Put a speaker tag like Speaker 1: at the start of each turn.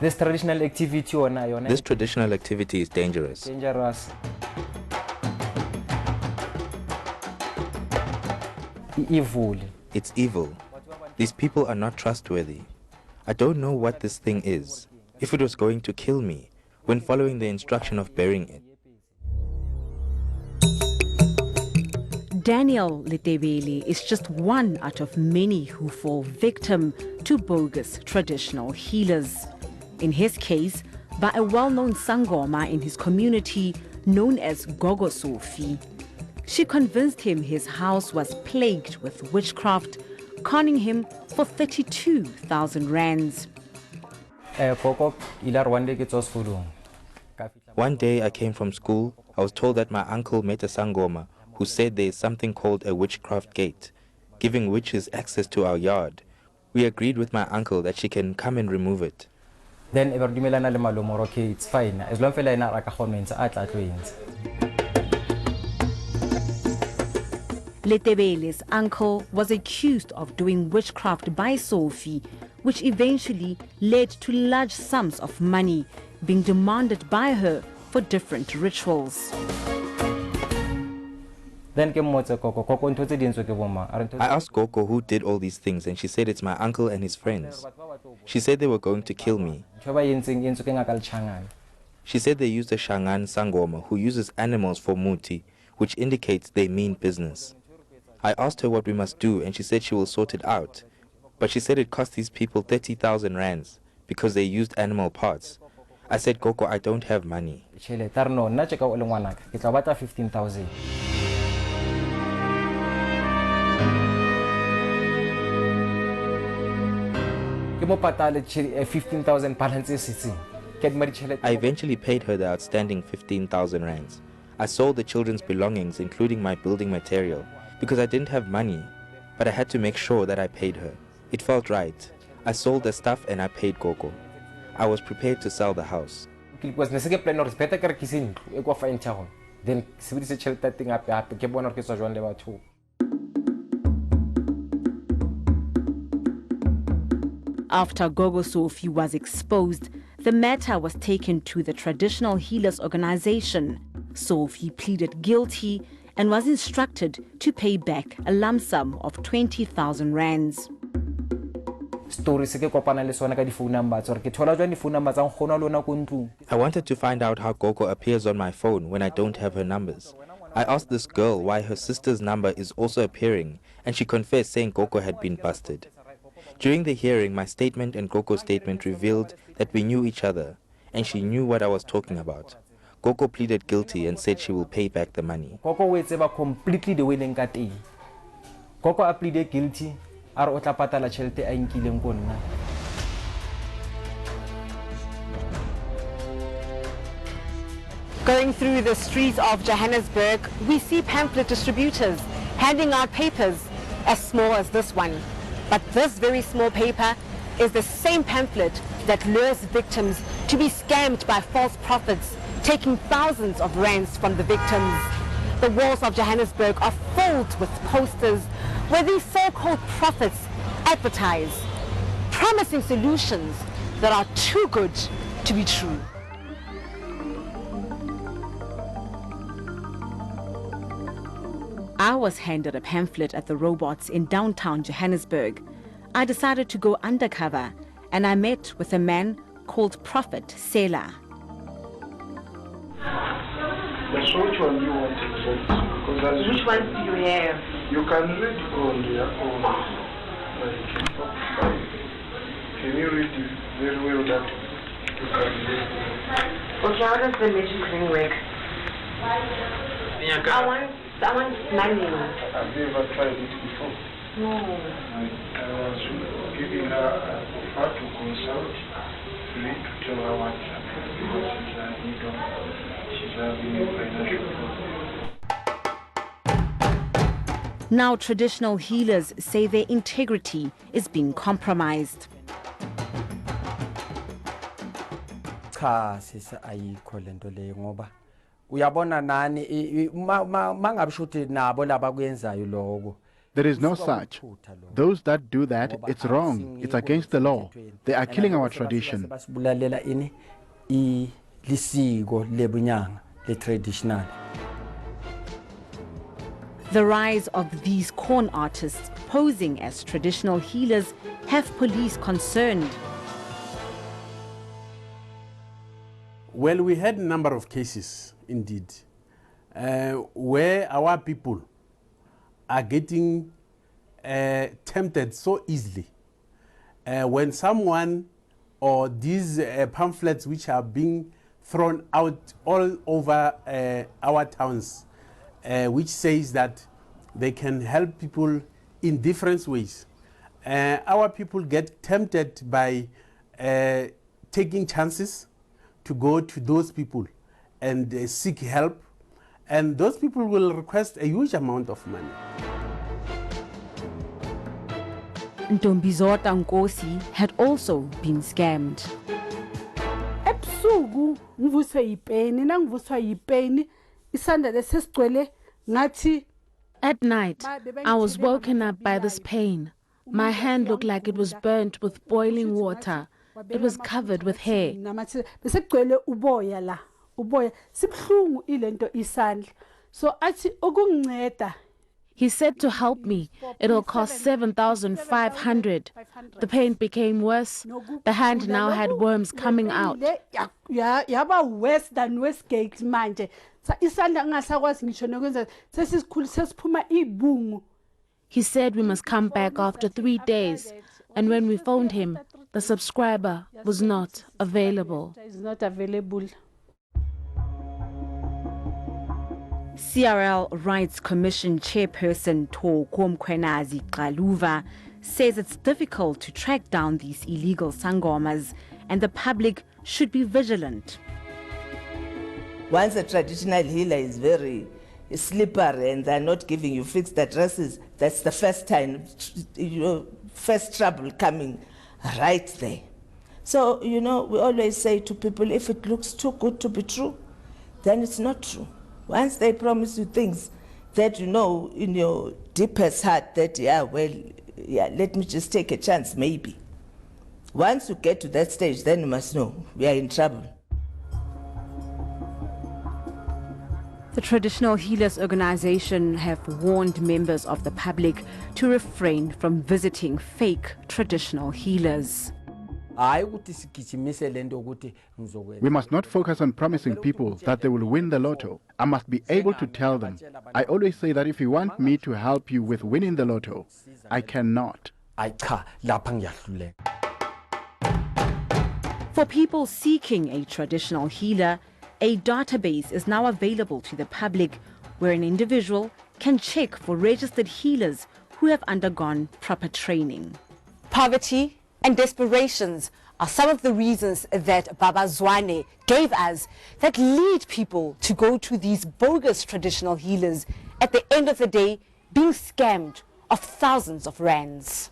Speaker 1: This traditional activity
Speaker 2: is dangerous.
Speaker 1: Dangerous. Evil.
Speaker 2: It's evil. These people are not trustworthy. I don't know what this thing is. If it was going to kill me, when following the instruction of burying it.
Speaker 3: Daniel Letebele is just one out of many who fall victim to bogus traditional healers. In his case, by a well-known Sangoma in his community known as Gogo Sophie. She convinced him his house was plagued with witchcraft, conning him for 32,000 rands.
Speaker 2: One day I came from school. I was told that my uncle met a Sangoma who said there is something called a witchcraft gate, giving witches access to our yard. We agreed with my uncle that she can come and remove it.
Speaker 1: Then okay, it's fine. As long as
Speaker 3: Letebele's uncle was accused of doing witchcraft by Sophie, which eventually led to large sums of money being demanded by her for different rituals.
Speaker 2: I asked Gogo who did all these things, and she said it's my uncle and his friends. She said they were going to kill me. She said they used a Shangan Sangoma who uses animals for muti, which indicates they mean business. I asked her what we must do, and she said she will sort it out. But she said it cost these people 30,000 rands because they used animal parts. I said, Gogo, I don't have money.
Speaker 1: 15,000.
Speaker 2: I eventually paid her the outstanding 15,000 rands. I sold the children's belongings, including my building material, because I didn't have money, but I had to make sure that I paid her. It felt right. I sold the stuff and I paid Gogo. I was prepared to sell the house.
Speaker 3: After Gogo Sophie was exposed, the matter was taken to the Traditional Healers Organization. Sophie pleaded guilty and was instructed to pay back a lump sum of 20,000 rands.
Speaker 2: I wanted to find out how Gogo appears on my phone when I don't have her numbers. I asked this girl why her sister's number is also appearing, and she confessed saying Gogo had been busted. During the hearing, my statement and Gogo's statement revealed that we knew each other, and she knew what I was talking about. Gogo pleaded guilty and said she will pay back the money.
Speaker 1: Gogo completely the way Gogo pleaded guilty. Going
Speaker 3: through the streets of Johannesburg, we see pamphlet distributors handing out papers as small as this one. But this very small paper is the same pamphlet that lures victims to be scammed by false prophets, taking thousands of rands from the victims. The walls of Johannesburg are filled with posters where these so-called prophets advertise, promising solutions that are too good to be true. I was handed a pamphlet at the Robots in downtown Johannesburg. I decided to go undercover, and I met with a man called Prophet Sela.
Speaker 4: Which one do you want exactly?
Speaker 3: Which ones do you have?
Speaker 4: You can read on your own. Can you read it very well that you can read?
Speaker 3: Okay, how does the magic ring work? I want money.
Speaker 4: Have you ever tried it before?
Speaker 3: No.
Speaker 4: I was giving her offer to consult, free to tell her what because she's having a financial problem.
Speaker 3: Now traditional healers say their integrity is being compromised.
Speaker 1: Uyabona nani mangabe shuthi nabo laba kuyenzayo lokho
Speaker 5: There is no such. Those that do that, it's wrong. It's against the law. They are killing our tradition.
Speaker 3: The rise of these corn artists posing as traditional healers have police concerned.
Speaker 6: Well, we had a number of cases, indeed, where our people are getting tempted so easily. When someone or these pamphlets which are being thrown out all over our towns, which says that they can help people in different ways. Our people get tempted by taking chances to go to those people and seek help, and those people will request a huge amount of money.
Speaker 3: Ntombizota Nkosi had also been scammed.
Speaker 7: Ebusuku ngivuswe yipeni nangivuswa yipeni isandla lesesigcwele ngathi.
Speaker 8: At night, I was woken up by this pain. My hand looked like it was burnt with boiling water. It was covered with hair.
Speaker 7: Besegcwele uboya la, uboya sibhlungu ilento isandla. So athi okunginceda.
Speaker 8: He said to help me, it'll cost 7,500. The pain became worse. The hand now had worms coming out.
Speaker 7: Yaba worse than Westgate manje. Isandla ngasakwazi ngisho nokwenza sesikhulu sesiphuma ibungu.
Speaker 8: He said we must come back after 3 days, and when we phoned him, the subscriber was not available.
Speaker 7: It's not available.
Speaker 3: CRL Rights Commission Chairperson Thoko Mkhwenazi Xaluva says it's difficult to track down these illegal sangomas and the public should be vigilant.
Speaker 9: Once a traditional healer is very slippery and they're not giving you fixed addresses, that's the first time, first trouble coming right there. So, we always say to people, if it looks too good to be true, then it's not true. Once they promise you things that you know in your deepest heart that, let me just take a chance, maybe. Once you get to that stage, then you must know we are in trouble.
Speaker 3: The Traditional Healers Organization have warned members of the public to refrain from visiting fake traditional healers.
Speaker 5: We must not focus on promising people that they will win the lotto. I must be able to tell them. I always say that if you want me to help you with winning the lotto, I cannot.
Speaker 3: For people seeking a traditional healer, a database is now available to the public where an individual can check for registered healers who have undergone proper training. Poverty and desperations are some of the reasons that Baba Zwane gave us that lead people to go to these bogus traditional healers, at the end of the day being scammed of thousands of rands.